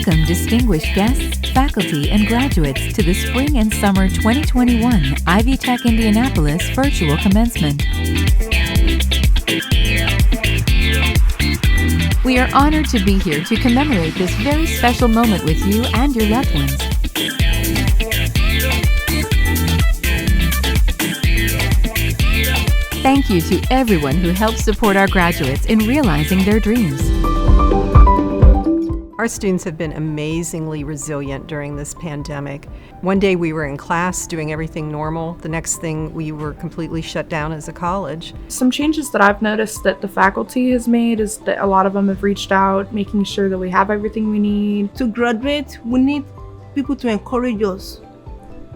Welcome distinguished guests, faculty, and graduates to the Spring and Summer 2021 Ivy Tech Indianapolis Virtual Commencement. We are honored to be here to commemorate this very special moment with you and your loved ones. Thank you to everyone who helped support our graduates in realizing their dreams. Our students have been amazingly resilient during this pandemic. One day we were in class doing everything normal. The next thing we were completely shut down as a college. Some changes that I've noticed that the faculty has made is that a lot of them have reached out, making sure that we have everything we need. To graduate, we need people to encourage us.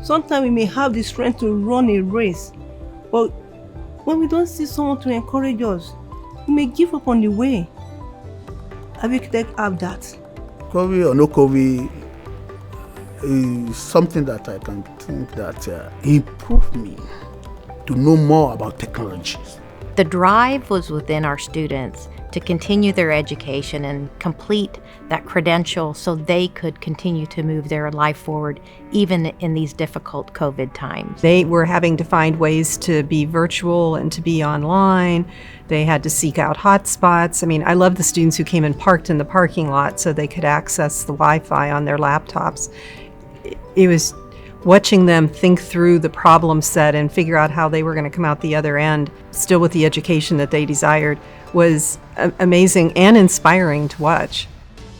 Sometimes we may have the strength to run a race, but when we don't see someone to encourage us, we may give up on the way. Ivy Tech have that. COVID or no COVID is something that I can think that improved me to know more about technologies. The drive was within our students to continue their education and complete that credential so they could continue to move their life forward even in these difficult COVID times. They were having to find ways to be virtual and to be online. They had to seek out hotspots. I mean, I love the students who came and parked in the parking lot so they could access the Wi-Fi on their laptops. It was watching them think through the problem set and figure out how they were going to come out the other end, still with the education that they desired, was amazing and inspiring to watch.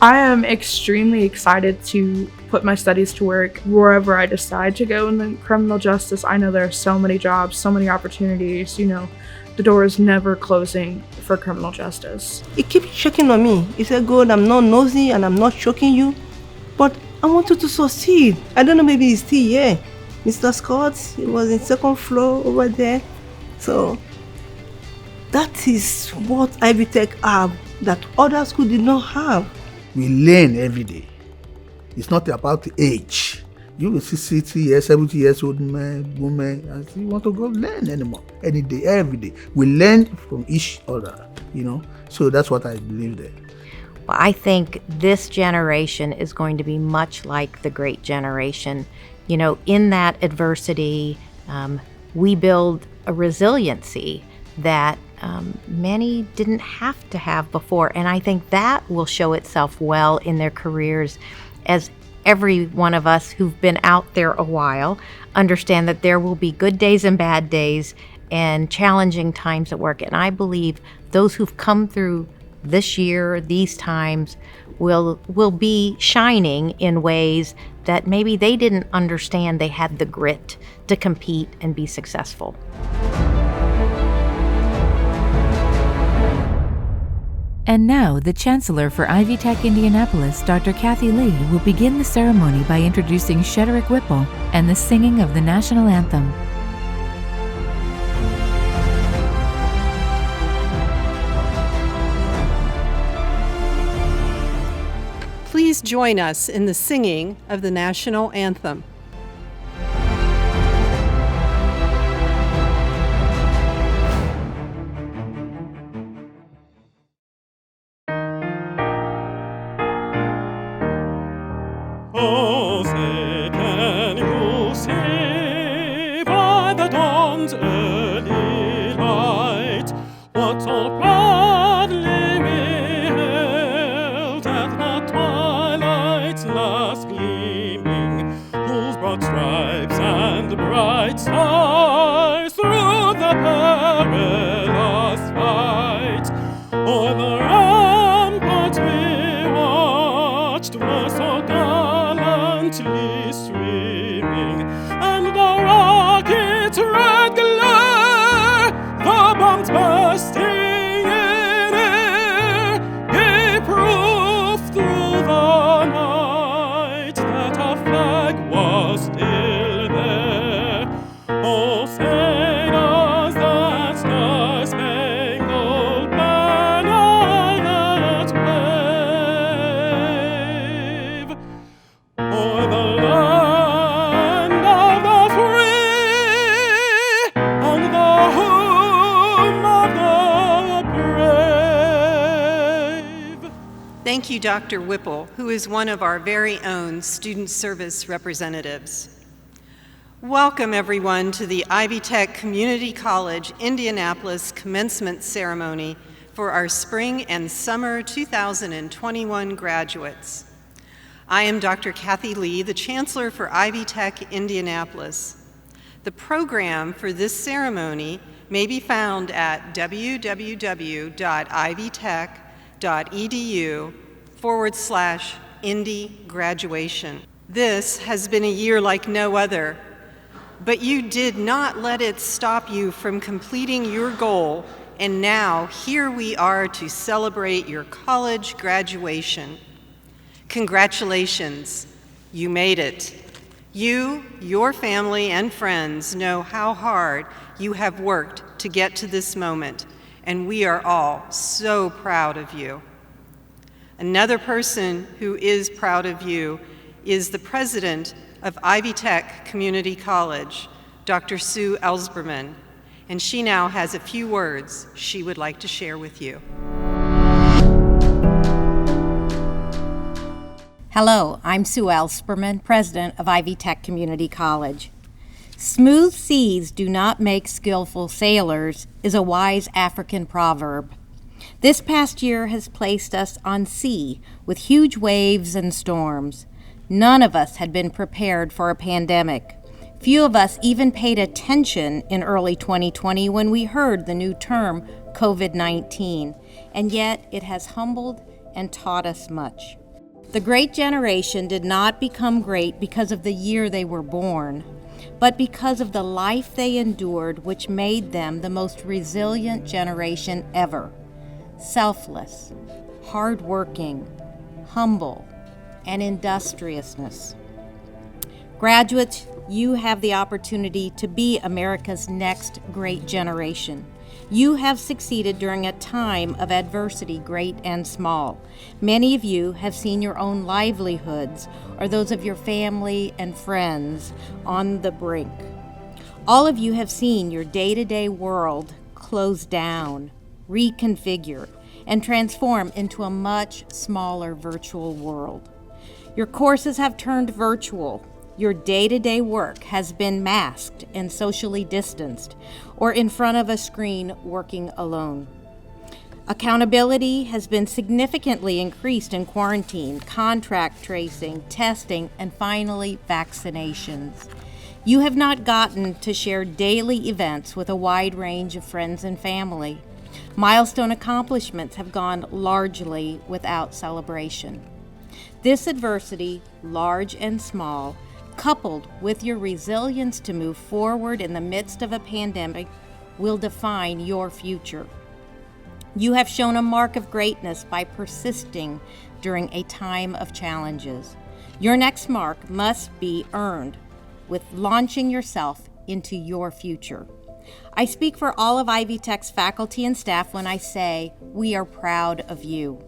I am extremely excited to put my studies to work wherever I decide to go in the criminal justice. I know there are so many jobs, so many opportunities. The door is never closing for criminal justice. He keeps checking on me. He said, God, I'm not nosy and I'm not choking you, but I want you to succeed. I don't know, maybe he's still here. Mr. Scott, he was in second floor over there. So that is what Ivy Tech have that other schools did not have. We learn every day. It's not about the age. You will see 60 years, 70 years old man, woman, and you want to go learn anymore. Any day, every day. We learn from each other, So that's what I believe there. Well, I think this generation is going to be much like the great generation. In that adversity, we build a resiliency that many didn't have to have before. And I think that will show itself well in their careers, as every one of us who've been out there a while understand that there will be good days and bad days and challenging times at work. And I believe those who've come through this year, these times, will be shining in ways that maybe they didn't understand they had the grit to compete and be successful. And now, the Chancellor for Ivy Tech Indianapolis, Dr. Kathy Lee, will begin the ceremony by introducing Shedrick Whipple and the singing of the national anthem. Please join us in the singing of the national anthem. Oh, say, can you say by the dawn's early light what so proudly we hailed at the twilight's last gleaming, whose broad stripes and bright stars through the perilous fight o'er the ramparts we watched were so gallantly streaming, and the rocket's red glare, the bombs bursting in air, gave proof through the night that our flag was still there. Oh, say does that star-spangled banner yet wave o'er the land of the free? Thank you, Dr. Whipple, who is one of our very own student service representatives. Welcome, everyone, to the Ivy Tech Community College Indianapolis Commencement Ceremony for our spring and summer 2021 graduates. I am Dr. Kathy Lee, the Chancellor for Ivy Tech Indianapolis. The program for this ceremony may be found at www.ivytech.edu/Indy graduation. This has been a year like no other, but you did not let it stop you from completing your goal, and now here we are to celebrate your college graduation. Congratulations, you made it. You, your family, and friends know how hard you have worked to get to this moment, and we are all so proud of you. Another person who is proud of you is the president of Ivy Tech Community College, Dr. Sue Ellsberman, and she now has a few words she would like to share with you. Hello, I'm Sue Ellsberman, president of Ivy Tech Community College. Smooth seas do not make skillful sailors is a wise African proverb. This past year has placed us on sea with huge waves and storms. None of us had been prepared for a pandemic. Few of us even paid attention in early 2020 when we heard the new term COVID-19, and yet it has humbled and taught us much. The Great Generation did not become great because of the year they were born, but because of the life they endured, which made them the most resilient generation ever. Selfless, hardworking, humble, and industriousness. Graduates, you have the opportunity to be America's next great generation. You have succeeded during a time of adversity, great and small. Many of you have seen your own livelihoods or those of your family and friends on the brink. All of you have seen your day-to-day world close down, reconfigure, and transform into a much smaller virtual world. Your courses have turned virtual. Your day-to-day work has been masked and socially distanced, or in front of a screen working alone. Accountability has been significantly increased in quarantine, contract tracing, testing, and finally vaccinations. You have not gotten to share daily events with a wide range of friends and family. Milestone accomplishments have gone largely without celebration. This adversity, large and small, coupled with your resilience to move forward in the midst of a pandemic, will define your future. You have shown a mark of greatness by persisting during a time of challenges. Your next mark must be earned with launching yourself into your future. I speak for all of Ivy Tech's faculty and staff when I say we are proud of you.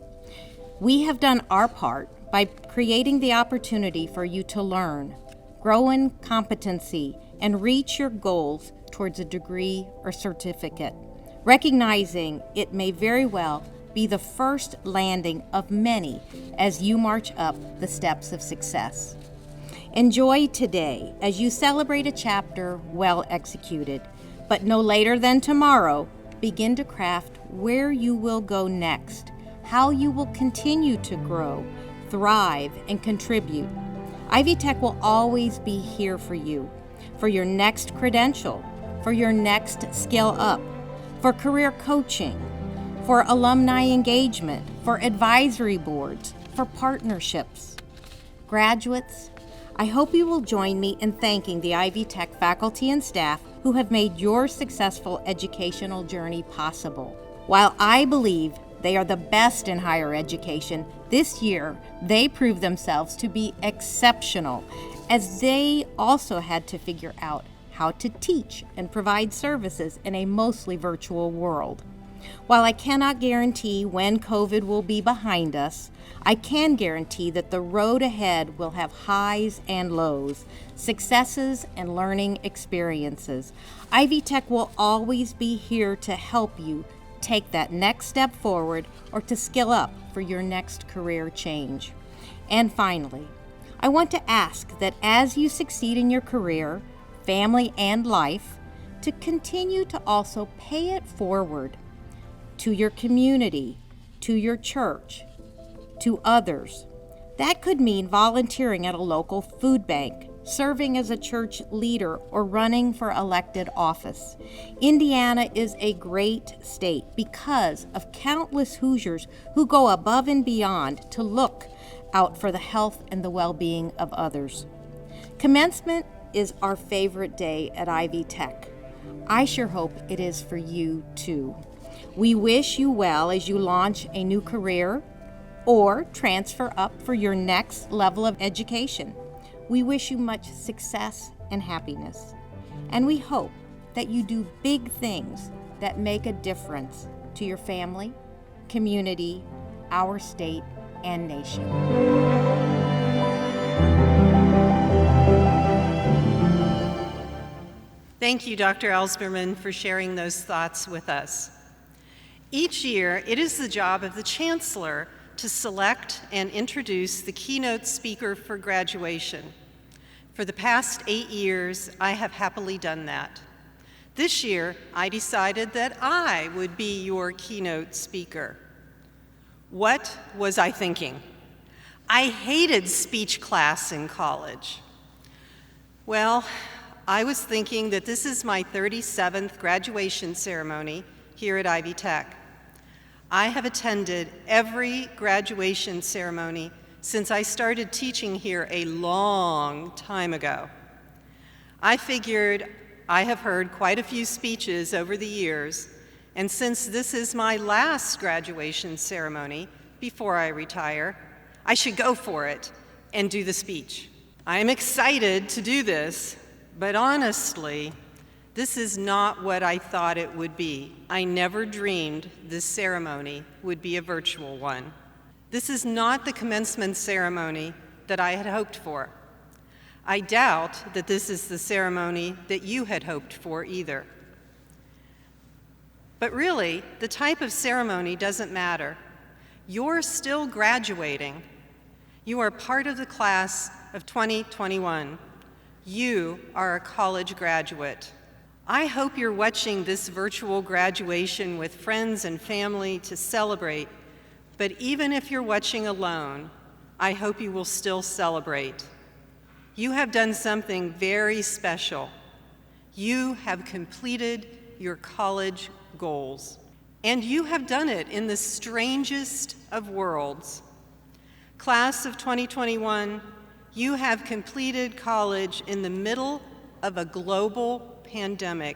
We have done our part by creating the opportunity for you to learn, grow in competency, and reach your goals towards a degree or certificate, recognizing it may very well be the first landing of many as you march up the steps of success. Enjoy today as you celebrate a chapter well executed, but no later than tomorrow, begin to craft where you will go next, how you will continue to grow, thrive, and contribute. Ivy Tech will always be here for you, for your next credential, for your next skill up, for career coaching, for alumni engagement, for advisory boards, for partnerships. Graduates, I hope you will join me in thanking the Ivy Tech faculty and staff who have made your successful educational journey possible. While I believe they are the best in higher education, this year they proved themselves to be exceptional, as they also had to figure out how to teach and provide services in a mostly virtual world. While I cannot guarantee when COVID will be behind us, I can guarantee that the road ahead will have highs and lows, successes and learning experiences. Ivy Tech will always be here to help you take that next step forward or to skill up for your next career change. And finally, I want to ask that as you succeed in your career, family, and life, to continue to also pay it forward to your community, to your church, to others. That could mean volunteering at a local food bank, serving as a church leader, or running for elected office. Indiana is a great state because of countless Hoosiers who go above and beyond to look out for the health and the well-being of others. Commencement is our favorite day at Ivy Tech. I sure hope it is for you too. We wish you well as you launch a new career or transfer up for your next level of education. We wish you much success and happiness. And we hope that you do big things that make a difference to your family, community, our state, and nation. Thank you, Dr. Ellsberman, for sharing those thoughts with us. Each year, it is the job of the Chancellor to select and introduce the keynote speaker for graduation. For the past 8 years, I have happily done that. This year, I decided that I would be your keynote speaker. What was I thinking? I hated speech class in college. Well, I was thinking that this is my 37th graduation ceremony here at Ivy Tech. I have attended every graduation ceremony since I started teaching here a long time ago. I figured I have heard quite a few speeches over the years, and since this is my last graduation ceremony before I retire, I should go for it and do the speech. I am excited to do this, but honestly, this is not what I thought it would be. I never dreamed this ceremony would be a virtual one. This is not the commencement ceremony that I had hoped for. I doubt that this is the ceremony that you had hoped for either. But really, the type of ceremony doesn't matter. You're still graduating. You are part of the class of 2021. You are a college graduate. I hope you're watching this virtual graduation with friends and family to celebrate, but even if you're watching alone, I hope you will still celebrate. You have done something very special. You have completed your college goals, and you have done it in the strangest of worlds. Class of 2021, you have completed college in the middle of a global pandemic.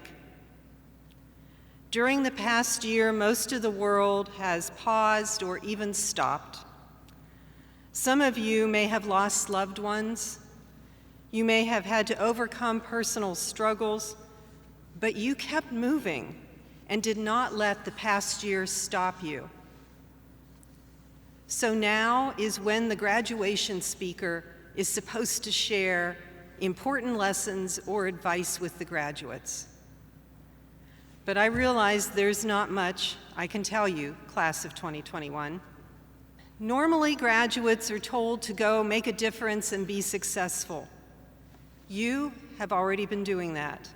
During the past year, most of the world has paused or even stopped. Some of you may have lost loved ones. You may have had to overcome personal struggles, but you kept moving and did not let the past year stop you. So now is when the graduation speaker is supposed to share important lessons or advice with the graduates. But I realize there's not much I can tell you, class of 2021. Normally, graduates are told to go make a difference and be successful. You have already been doing that.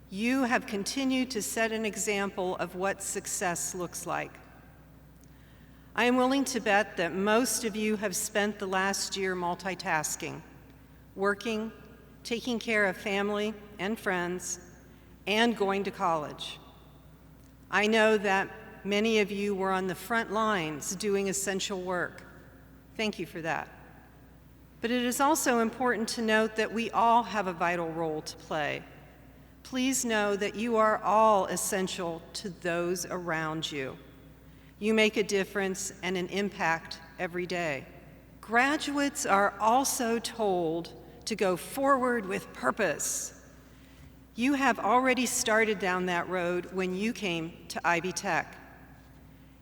You have continued to set an example of what success looks like. I am willing to bet that most of you have spent the last year multitasking, working, taking care of family and friends, and going to college. I know that many of you were on the front lines doing essential work. Thank you for that. But it is also important to note that we all have a vital role to play. Please know that you are all essential to those around you. You make a difference and an impact every day. Graduates are also told to go forward with purpose. You have already started down that road when you came to Ivy Tech.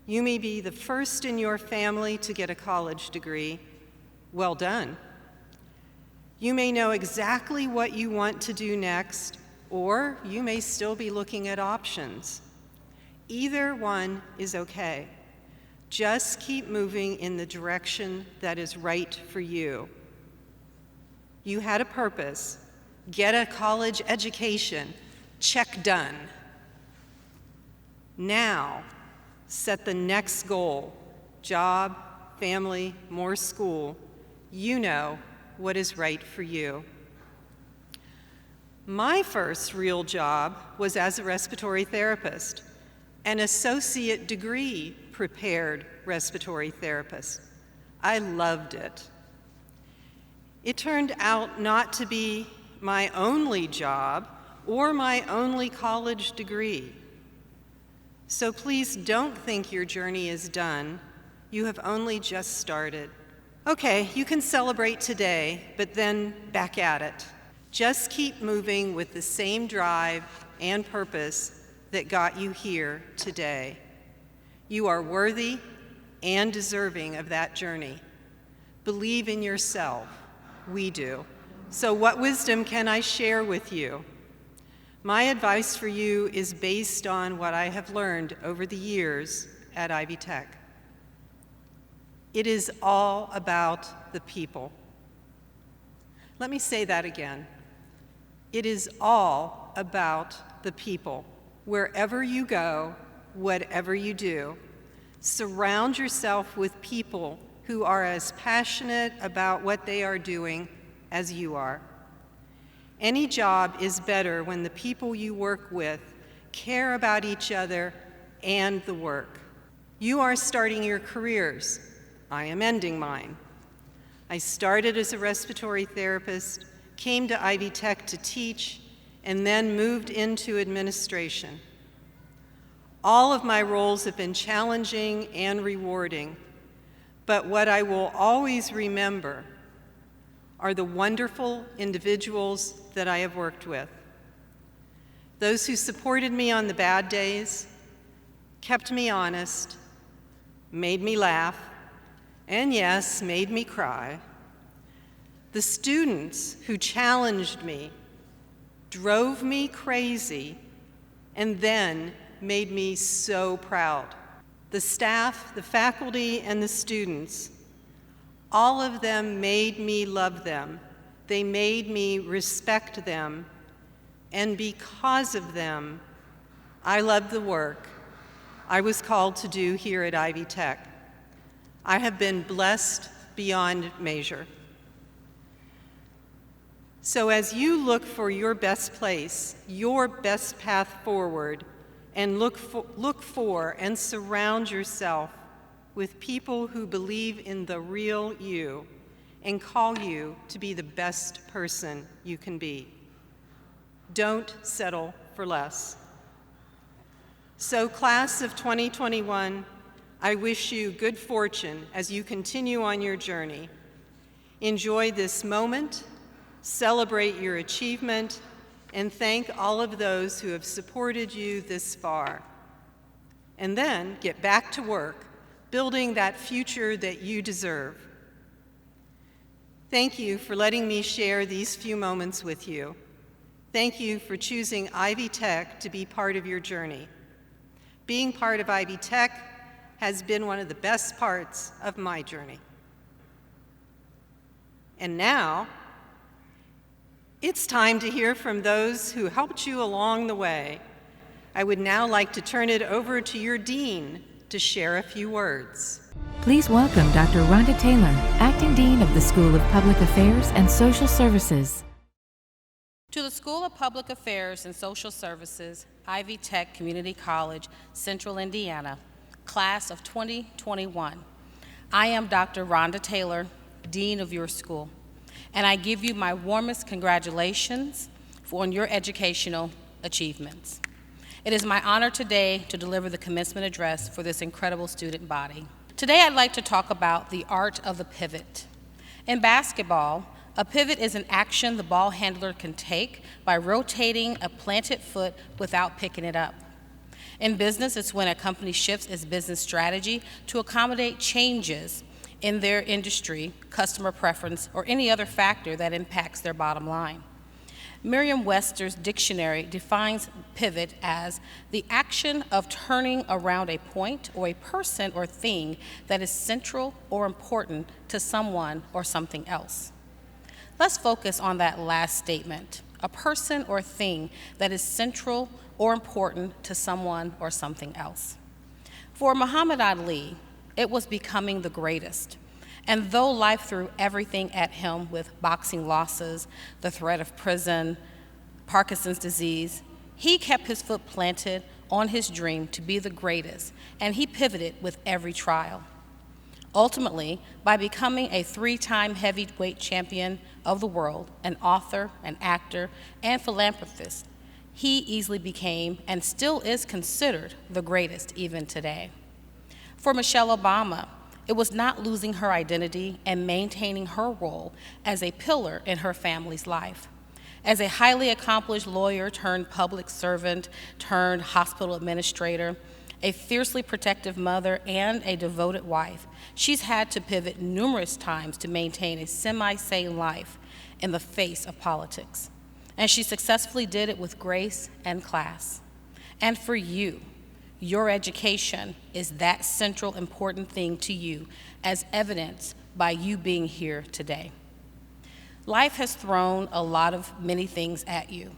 You may be the first in your family to get a college degree. Well done. You may know exactly what you want to do next, or you may still be looking at options. Either one is okay. Just keep moving in the direction that is right for you. You had a purpose. Get a college education. Check done. Now, set the next goal. Job, family, more school. You know what is right for you. My first real job was as a respiratory therapist, an associate degree prepared respiratory therapist. I loved it. It turned out not to be my only job or my only college degree. So please don't think your journey is done. You have only just started. Okay, you can celebrate today, but then back at it. Just keep moving with the same drive and purpose that got you here today. You are worthy and deserving of that journey. Believe in yourself. We do. So what wisdom can I share with you? My advice for you is based on what I have learned over the years at Ivy Tech. It is all about the people. Let me say that again. It is all about the people. Wherever you go, whatever you do, surround yourself with people who are as passionate about what they are doing as you are. Any job is better when the people you work with care about each other and the work. You are starting your careers. I am ending mine. I started as a respiratory therapist, came to Ivy Tech to teach, and then moved into administration. All of my roles have been challenging and rewarding, but what I will always remember are the wonderful individuals that I have worked with. Those who supported me on the bad days, kept me honest, made me laugh, and yes, made me cry. The students who challenged me, drove me crazy, and then made me so proud. The staff, the faculty, and the students, all of them made me love them. They made me respect them. And because of them, I love the work I was called to do here at Ivy Tech. I have been blessed beyond measure. So as you look for your best place, your best path forward, and look for and surround yourself with people who believe in the real you and call you to be the best person you can be. Don't settle for less. So, class of 2021, I wish you good fortune as you continue on your journey. Enjoy this moment, celebrate your achievement, and thank all of those who have supported you this far. And then get back to work, building that future that you deserve. Thank you for letting me share these few moments with you. Thank you for choosing Ivy Tech to be part of your journey. Being part of Ivy Tech has been one of the best parts of my journey. And now, it's time to hear from those who helped you along the way. I would now like to turn it over to your dean to share a few words. Please welcome Dr. Rhonda Taylor, Acting Dean of the School of Public Affairs and Social Services. To the School of Public Affairs and Social Services, Ivy Tech Community College, Central Indiana, Class of 2021. I am Dr. Rhonda Taylor, Dean of your school, and I give you my warmest congratulations on your educational achievements. It is my honor today to deliver the commencement address for this incredible student body. Today I'd like to talk about the art of the pivot. In basketball, a pivot is an action the ball handler can take by rotating a planted foot without picking it up. In business, it's when a company shifts its business strategy to accommodate changes in their industry, customer preference, or any other factor that impacts their bottom line. Merriam-Webster's dictionary defines pivot as the action of turning around a point or a person or thing that is central or important to someone or something else. Let's focus on that last statement, a person or thing that is central or important to someone or something else. For Muhammad Ali, it was becoming the greatest. And though life threw everything at him with boxing losses, the threat of prison, Parkinson's disease, he kept his foot planted on his dream to be the greatest, and he pivoted with every trial. Ultimately, by becoming a 3-time heavyweight champion of the world, an author, an actor, and philanthropist, he easily became and still is considered the greatest even today. For Michelle Obama, it was not losing her identity and maintaining her role as a pillar in her family's life. As a highly accomplished lawyer turned public servant turned hospital administrator, a fiercely protective mother, and a devoted wife, she's had to pivot numerous times to maintain a semi-sane life in the face of politics. And she successfully did it with grace and class. And for you, your education is that central important thing to you, as evidenced by you being here today. Life has thrown a lot of many things at you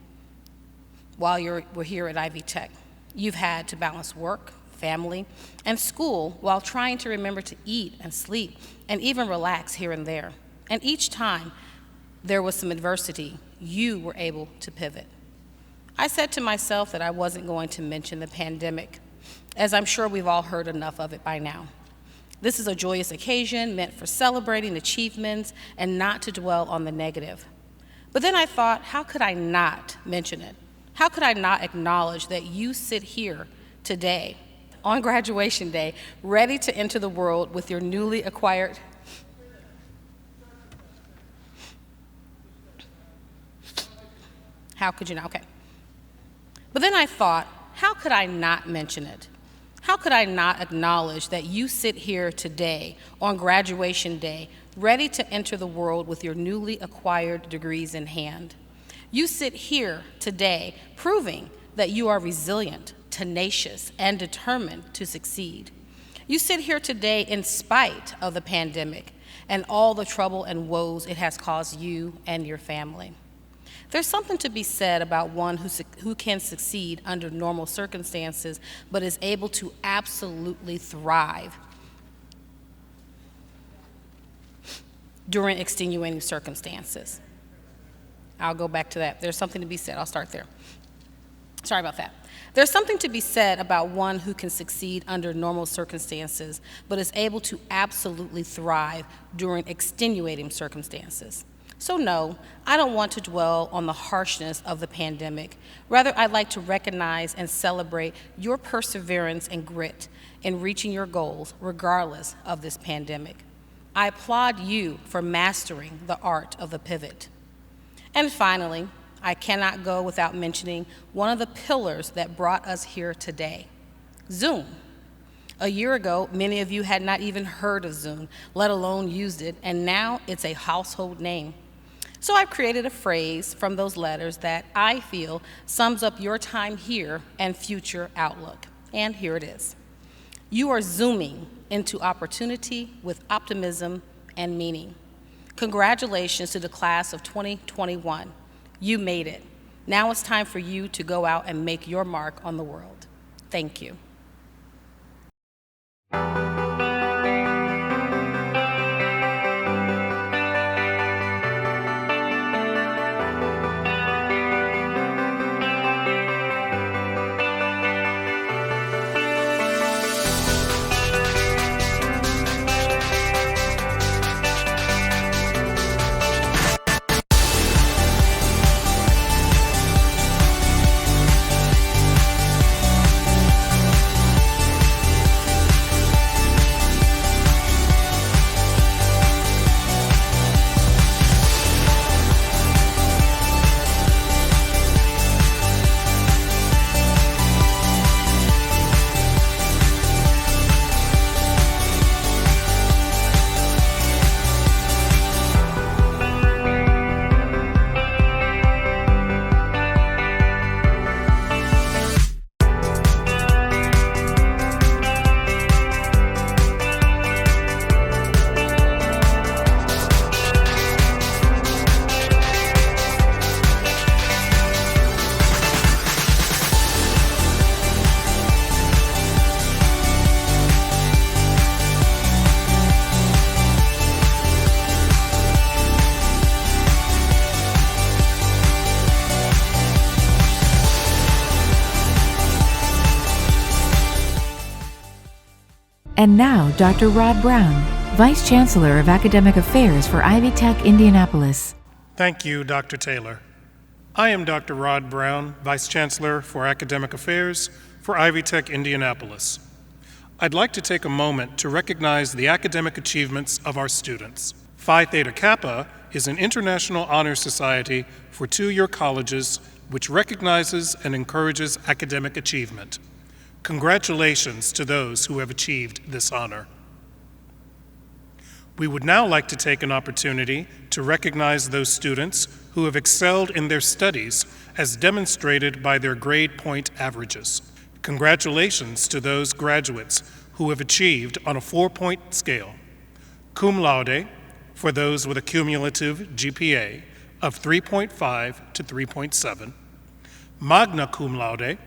while we're here at Ivy Tech. You've had to balance work, family, and school while trying to remember to eat and sleep and even relax here and there. And each time there was some adversity, you were able to pivot. I said to myself that I wasn't going to mention the pandemic, as I'm sure we've all heard enough of it by now. This is a joyous occasion meant for celebrating achievements and not to dwell on the negative. But then I thought, how could I not mention it? How could I not acknowledge that you sit here today, on graduation day, ready to enter the world with your newly acquired... How could you not? Okay. But then I thought, how could I not mention it? How could I not acknowledge that you sit here today on graduation day, ready to enter the world with your newly acquired degrees in hand? You sit here today proving that you are resilient, tenacious, and determined to succeed. You sit here today in spite of the pandemic and all the trouble and woes it has caused you and your family. There's something to be said about one who can succeed under normal circumstances, but is able to absolutely thrive during extenuating circumstances. I'll go back to that. There's something to be said. I'll start there. Sorry about that. There's something to be said about one who can succeed under normal circumstances, but is able to absolutely thrive during extenuating circumstances. So no, I don't want to dwell on the harshness of the pandemic. Rather, I'd like to recognize and celebrate your perseverance and grit in reaching your goals, regardless of this pandemic. I applaud you for mastering the art of the pivot. And finally, I cannot go without mentioning one of the pillars that brought us here today, Zoom. A year ago, many of you had not even heard of Zoom, let alone used it, and now it's a household name. So I've created a phrase from those letters that I feel sums up your time here and future outlook. And here it is. You are zooming into opportunity with optimism and meaning. Congratulations to the class of 2021. You made it. Now it's time for you to go out and make your mark on the world. Thank you. And now, Dr. Rod Brown, Vice Chancellor of Academic Affairs for Ivy Tech Indianapolis. Thank you, Dr. Taylor. I am Dr. Rod Brown, Vice Chancellor for Academic Affairs for Ivy Tech Indianapolis. I'd like to take a moment to recognize the academic achievements of our students. Phi Theta Kappa is an international honor society for two-year colleges which recognizes and encourages academic achievement. Congratulations to those who have achieved this honor. We would now like to take an opportunity to recognize those students who have excelled in their studies as demonstrated by their grade point averages. Congratulations to those graduates who have achieved on a 4-point scale. Cum laude for those with a cumulative GPA of 3.5 to 3.7. Magna cum laude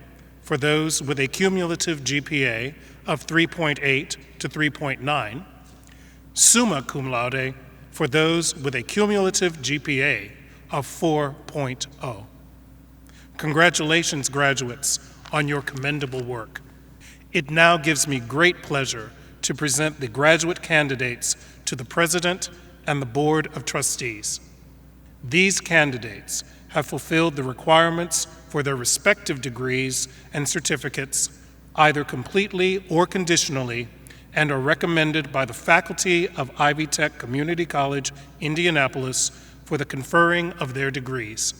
for those with a cumulative GPA of 3.8 to 3.9. Summa cum laude for those with a cumulative GPA of 4.0. Congratulations, graduates, on your commendable work. It now gives me great pleasure to present the graduate candidates to the President and the Board of Trustees. These candidates have fulfilled the requirements for their respective degrees and certificates, either completely or conditionally, and are recommended by the faculty of Ivy Tech Community College, Indianapolis, for the conferring of their degrees.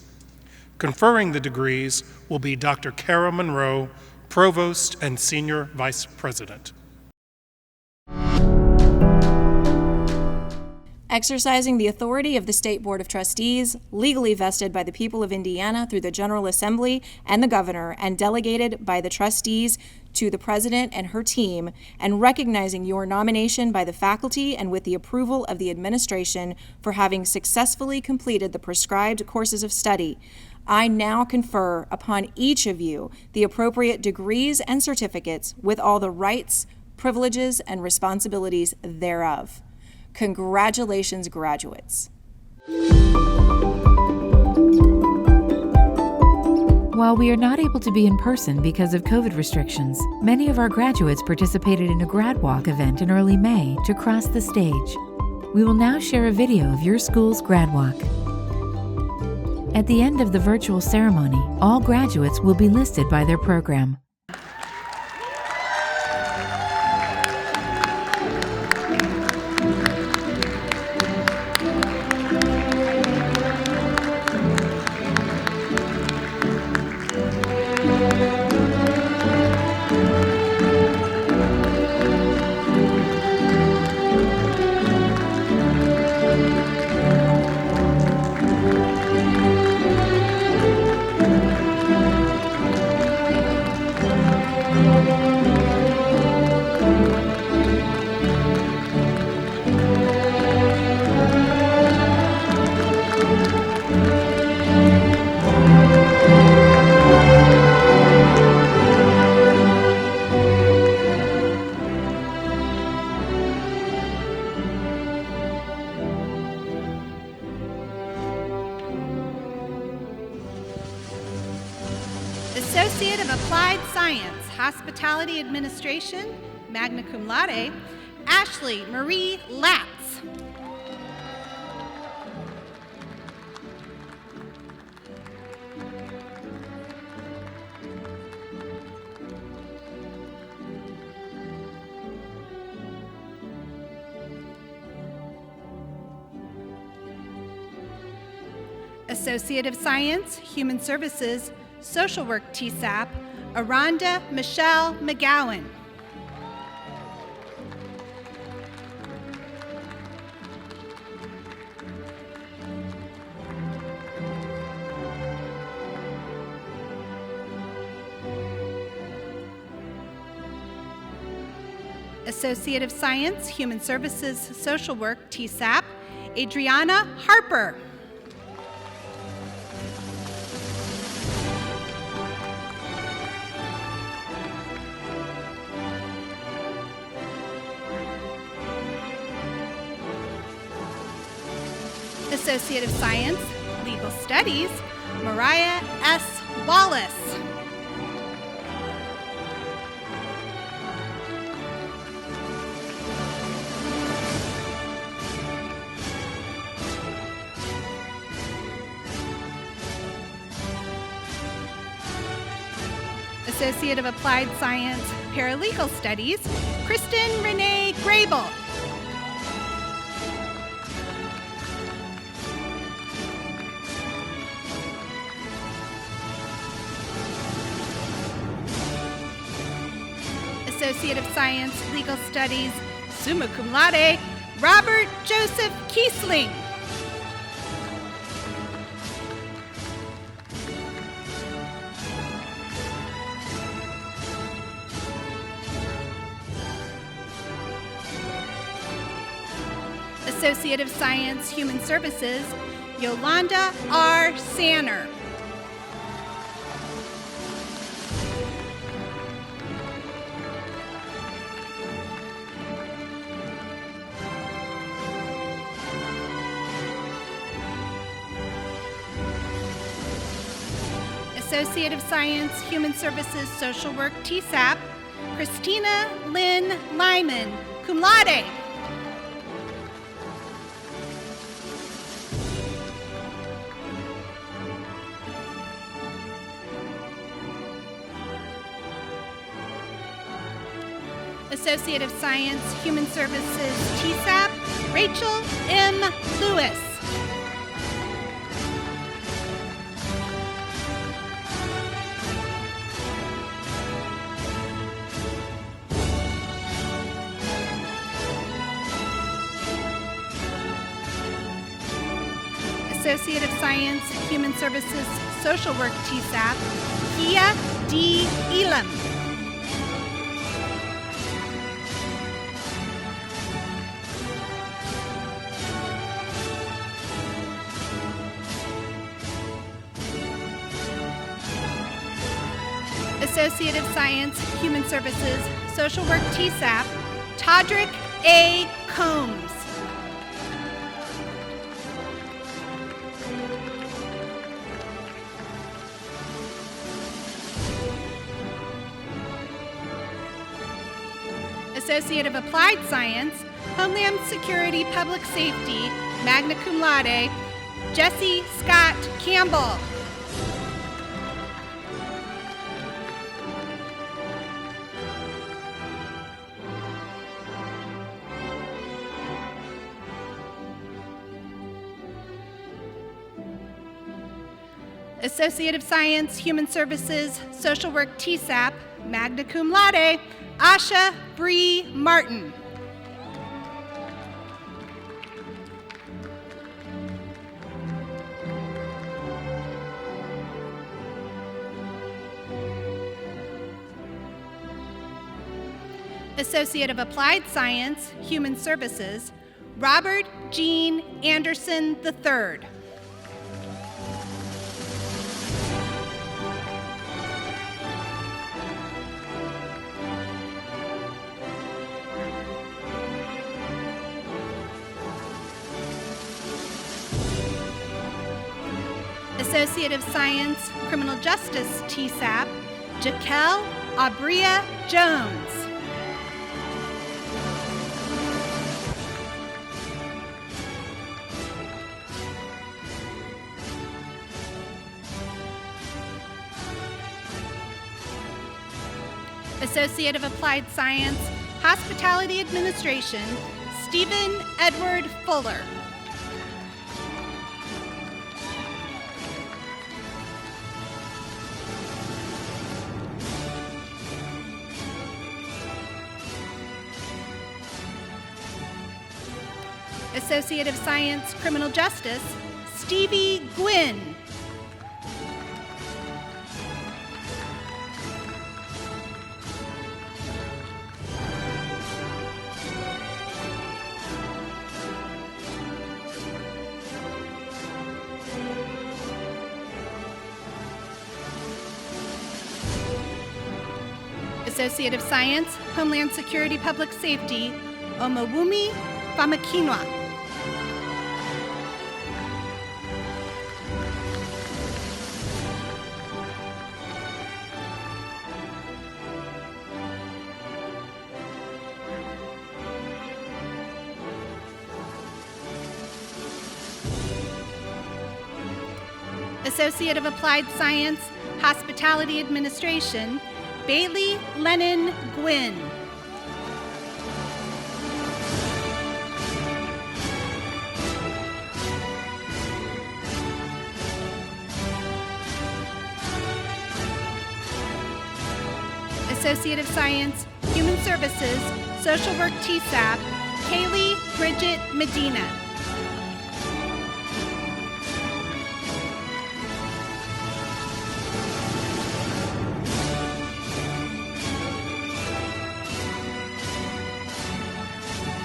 Conferring the degrees will be Dr. Kara Monroe, Provost and Senior Vice President. Exercising the authority of the State Board of Trustees, legally vested by the people of Indiana through the General Assembly and the Governor, and delegated by the trustees to the President and her team, and recognizing your nomination by the faculty and with the approval of the administration for having successfully completed the prescribed courses of study, I now confer upon each of you the appropriate degrees and certificates with all the rights, privileges, and responsibilities thereof. Congratulations, graduates. While we are not able to be in person because of COVID restrictions, many of our graduates participated in a grad walk event in early May to cross the stage. We will now share a video of your school's grad walk. At the end of the virtual ceremony, all graduates will be listed by their program. Associate of Applied Science, Hospitality Administration, magna cum laude, Ashley Marie Latz. Associate of Science, Human Services, Social Work TSAP, Aranda Michelle McGowan. Associate of Science, Human Services, Social Work TSAP, Adriana Harper. Associate of Science, Legal Studies, Mariah S. Wallace. Associate of Applied Science, Paralegal Studies, Kristen Renee Grable. Associate of Science, Legal Studies, summa cum laude, Robert Joseph Kiesling. Associate of Science, Human Services, Yolanda R. Sanner. Associate of Science, Human Services, Social Work, TSAP, Christina Lynn Lyman, cum laude. Associate of Science, Human Services, TSAP, Rachel M. Lewis. Associate of Science, Human Services, Social Work, TSAP, Kia D. Elam. Associate of Science, Human Services, Social Work, TSAP, Todrick A. Combs. Associate of Applied Science, Homeland Security Public Safety, magna cum laude, Jesse Scott Campbell. Associate of Science, Human Services, Social Work, TSAP, magna cum laude, Asha Bree Martin. Associate of Applied Science, Human Services, Robert Gene Anderson III. Associate of Science, Criminal Justice, TSAP, Jaquel Abria Jones. Associate of Applied Science, Hospitality Administration, Stephen Edward Fuller. Associate of Science, Criminal Justice, Stevie Gwynn. Associate of Science, Homeland Security Public Safety, Omawumi Famakinwa. Associate of Applied Science, Hospitality Administration, Bailey Lennon Gwynn. Associate of Science, Human Services, Social Work TSAP, Kaylee Bridget Medina.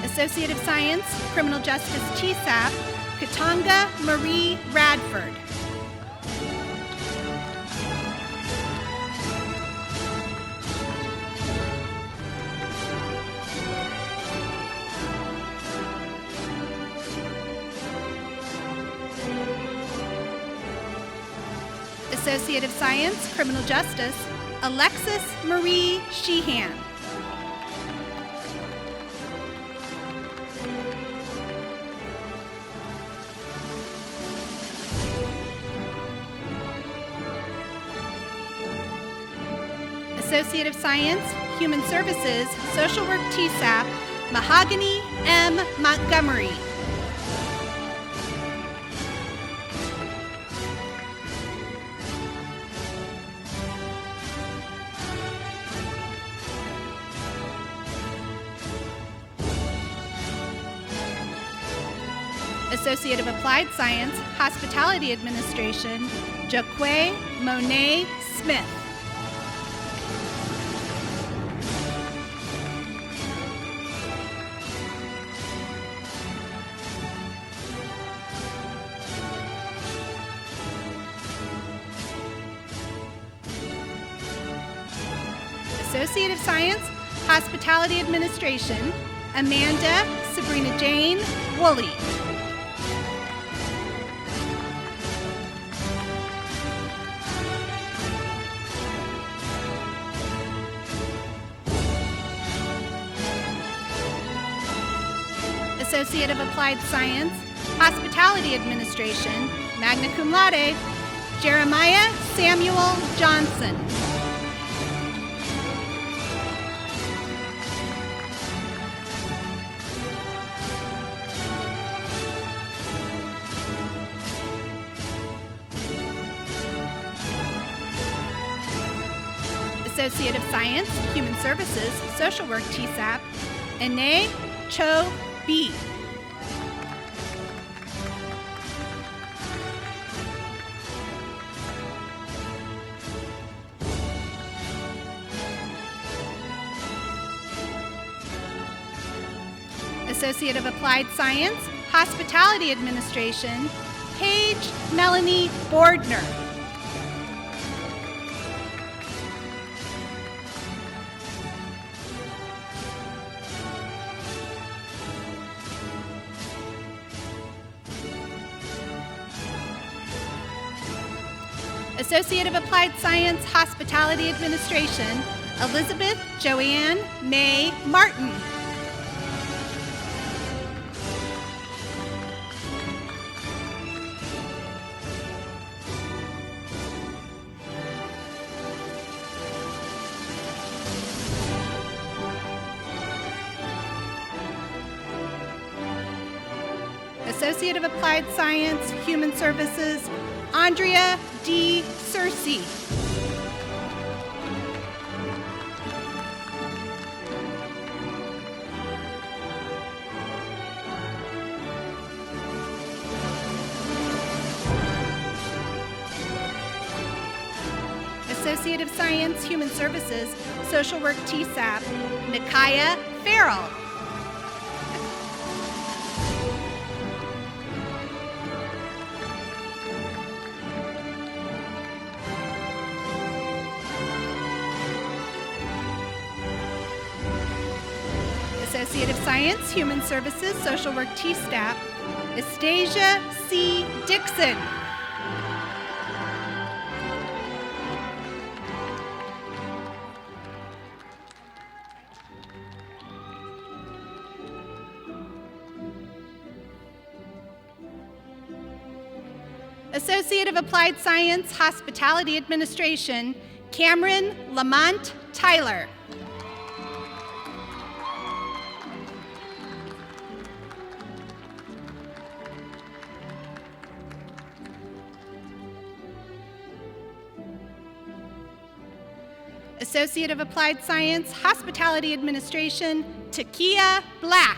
Associate of Science, Criminal Justice TSAP, Katanga Marie Radford. Associate of Science, Criminal Justice, Alexis Marie Sheehan. Associate of Science, Human Services, Social Work TSAP, Mahogany M. Montgomery. Associate of Applied Science, Hospitality Administration, Jaquay Monet Smith. Associate of Science, Hospitality Administration, Amanda Sabrina Jane Woolley. Associate of Applied Science, Hospitality Administration, magna cum laude, Jeremiah Samuel Johnson. Associate of Science, Human Services, Social Work TSAP, Ine Cho B. Associate of Applied Science, Hospitality Administration, Paige Melanie Bordner. Associate of Applied Science, Hospitality Administration, Elizabeth Joanne May Martin. Associate of Applied Science, Human Services, Andrea D. Searcy. Associate of Science, Human Services, Social Work TSAP, Nikaya Farrell. Associate of Science, Human Services, Social Work TSAP, Estasia C. Dixon. Associate of Applied Science, Hospitality Administration, Cameron Lamont Tyler. Associate of Applied Science, Hospitality Administration, Takia Black.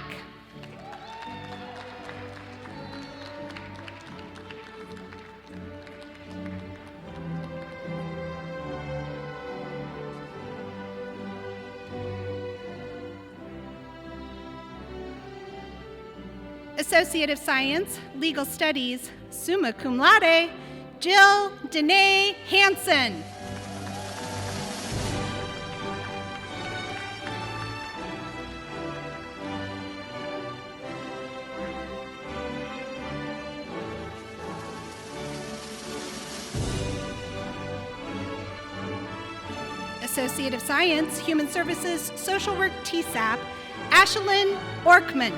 Associate of Science, Legal Studies, summa cum laude, Jill Danae Hansen. Associate of Science, Human Services, Social Work TSAP, Ashlyn Orkman.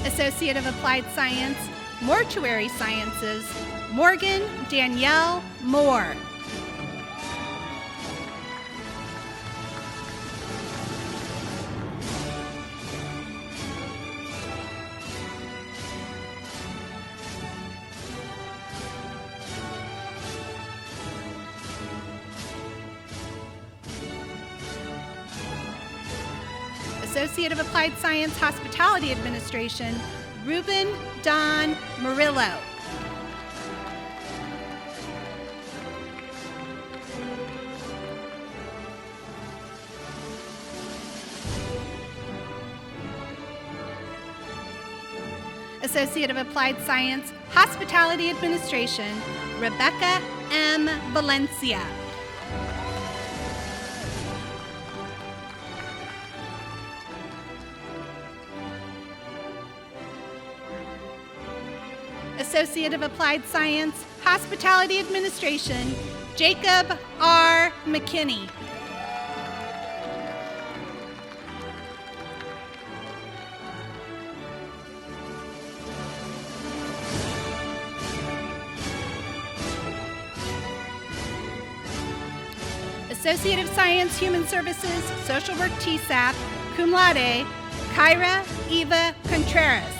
Associate of Applied Science, Mortuary Sciences, Morgan Danielle Moore. Associate of Applied Science, Hospitality Administration, Ruben Don Murillo. Associate of Applied Science, Hospitality Administration, Rebecca M. Valencia. Associate of Applied Science, Hospitality Administration, Jacob R. McKinney. Associate of Science, Human Services, Social Work TSAP, cum laude, Kyra Eva Contreras.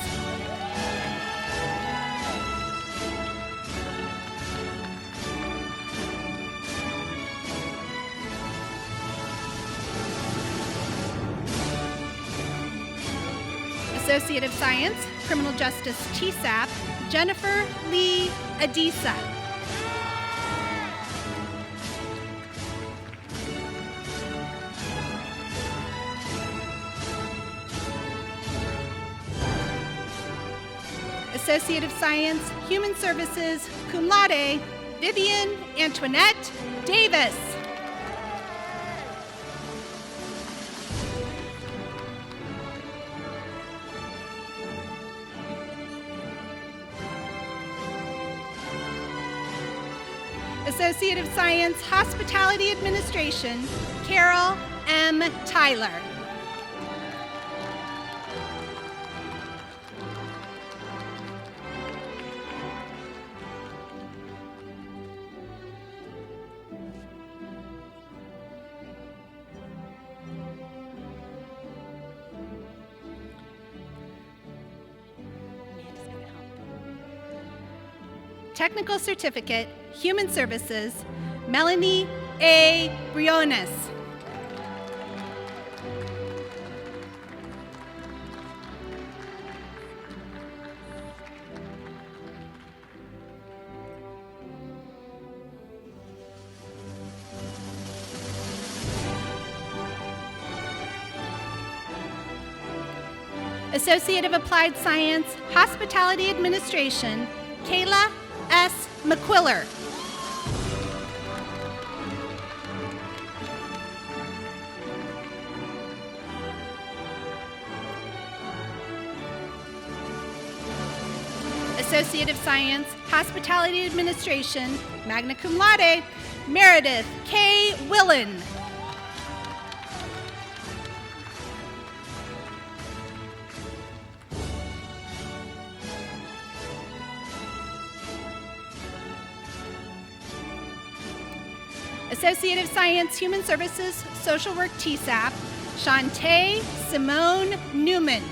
Associate of Science, Criminal Justice TSAP, Jennifer Lee Adisa. Associate of Science, Human Services, cum laude, Vivian Antoinette Davis. Associate of Science, Hospitality Administration, Carol M. Tyler. Technical Certificate, Human Services, Melanie A. Briones. Associate of Applied Science, Hospitality Administration, Kayla S. McQuiller. Associate of Science, Hospitality Administration, magna cum laude, Meredith K. Willen. Associate of Science, Human Services, Social Work TSAP, Shantae Simone Newman.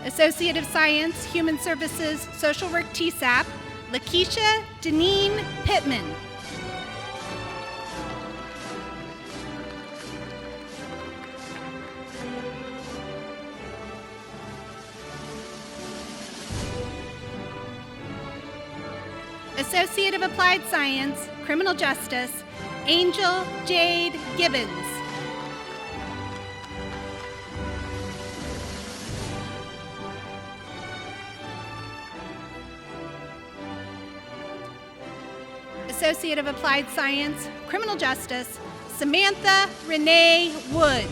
Associate of Science, Human Services, Social Work TSAP, Lakeisha Deneen Pittman. Associate of Applied Science, Criminal Justice, Angel Jade Gibbons. Associate of Applied Science, Criminal Justice, Samantha Renee Woods.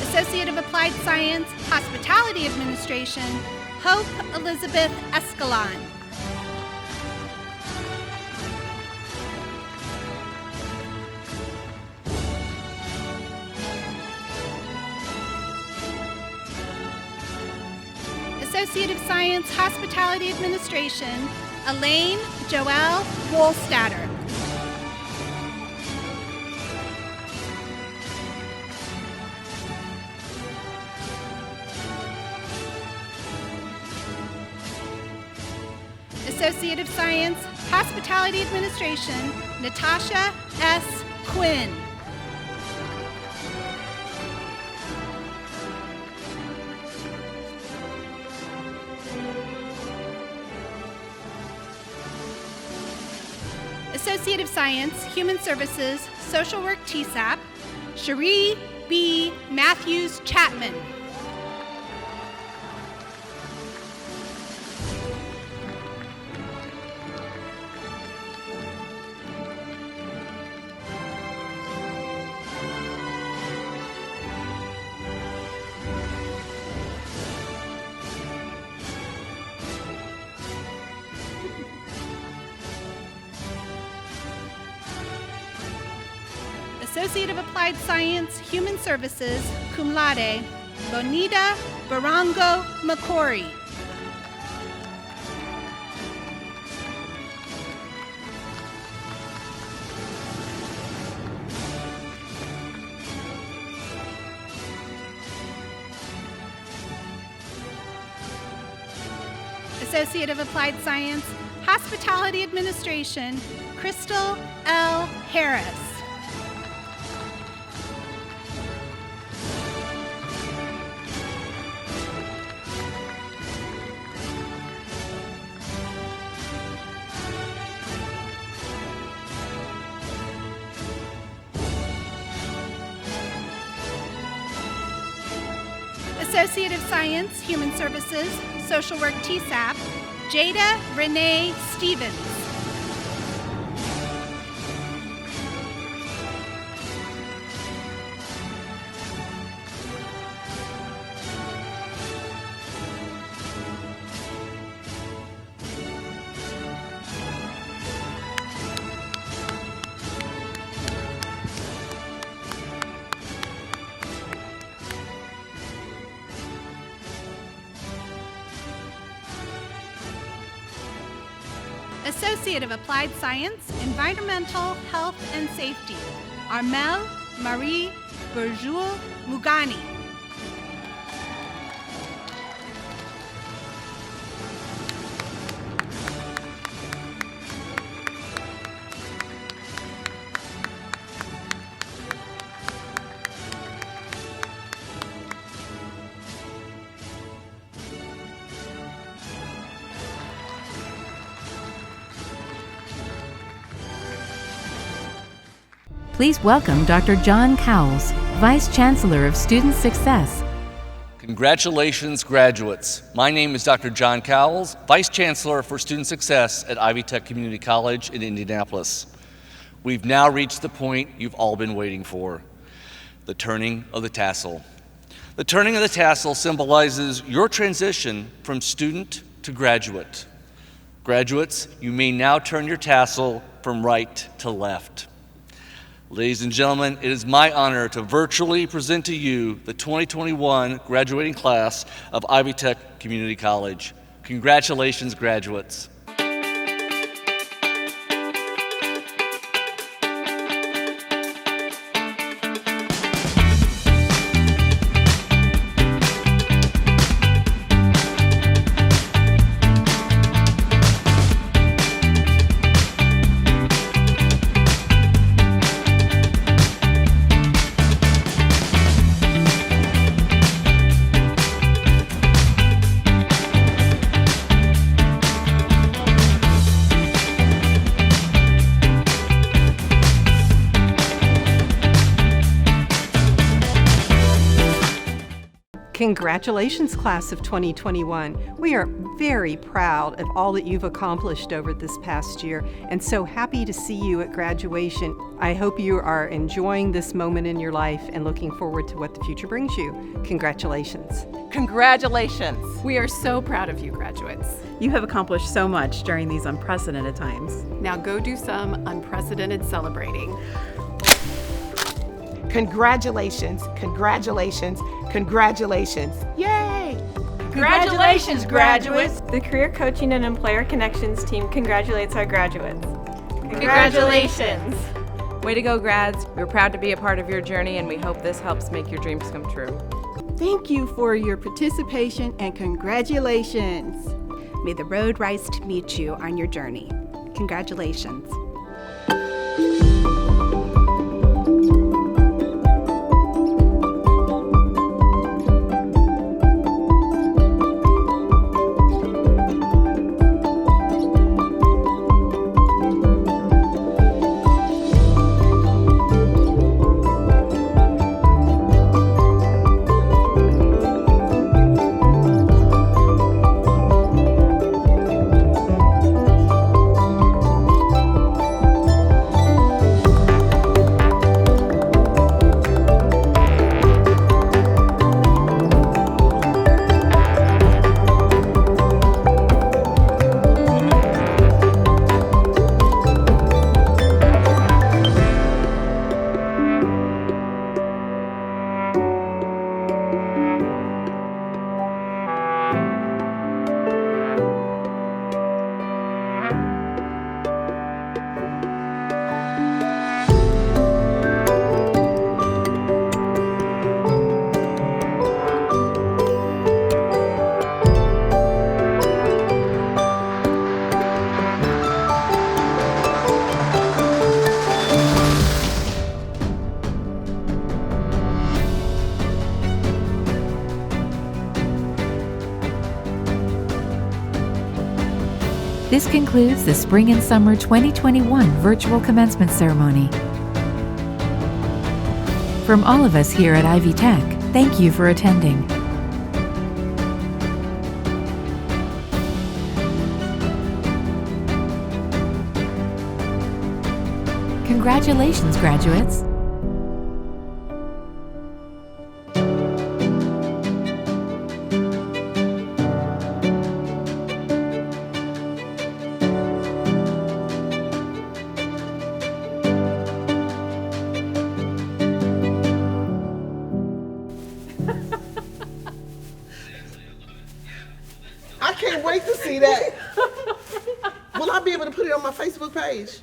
Associate of Applied Science, Hospitality Administration, Hope Elizabeth Escalon. Associate of Science, Hospitality Administration, Elaine Joelle Wohlstatter. Associate of Science, Hospitality Administration, Natasha S. Quinn. Associate of Science, Human Services, Social Work TSAP, Cherie B. Matthews Chapman. Associate of Applied Science, Human Services, cum laude, Bonita Barango McCory. Associate of Applied Science, Hospitality Administration, Crystal L. Harris. Associate of Science, Human Services, Social Work TSAP, Jada Renee Stevens. Associate of Applied Science, Environmental Health and Safety, Armel Marie Bourgeois Mugani. Please welcome Dr. John Cowles, Vice Chancellor of Student Success. Congratulations, graduates. My name is Dr. John Cowles, Vice Chancellor for Student Success at Ivy Tech Community College in Indianapolis. We've now reached the point you've all been waiting for, the turning of the tassel. The turning of the tassel symbolizes your transition from student to graduate. Graduates, you may now turn your tassel from right to left. Ladies and gentlemen, it is my honor to virtually present to you the 2021 graduating class of Ivy Tech Community College. Congratulations, graduates. Congratulations, class of 2021. We are very proud of all that you've accomplished over this past year and so happy to see you at graduation. I hope you are enjoying this moment in your life and looking forward to what the future brings you. Congratulations. Congratulations! We are so proud of you, graduates. You have accomplished so much during these unprecedented times. Now go do some unprecedented celebrating. Congratulations, congratulations, congratulations. Yay! Congratulations, graduates! The Career Coaching and Employer Connections team congratulates our graduates. Congratulations! Way to go, grads. We're proud to be a part of your journey, and we hope this helps make your dreams come true. Thank you for your participation and congratulations. May the road rise to meet you on your journey. Congratulations. This concludes the Spring and Summer 2021 virtual commencement ceremony. From all of us here at Ivy Tech, thank you for attending. Congratulations, graduates! I can't wait to see that. Will I be able to put it on my Facebook page?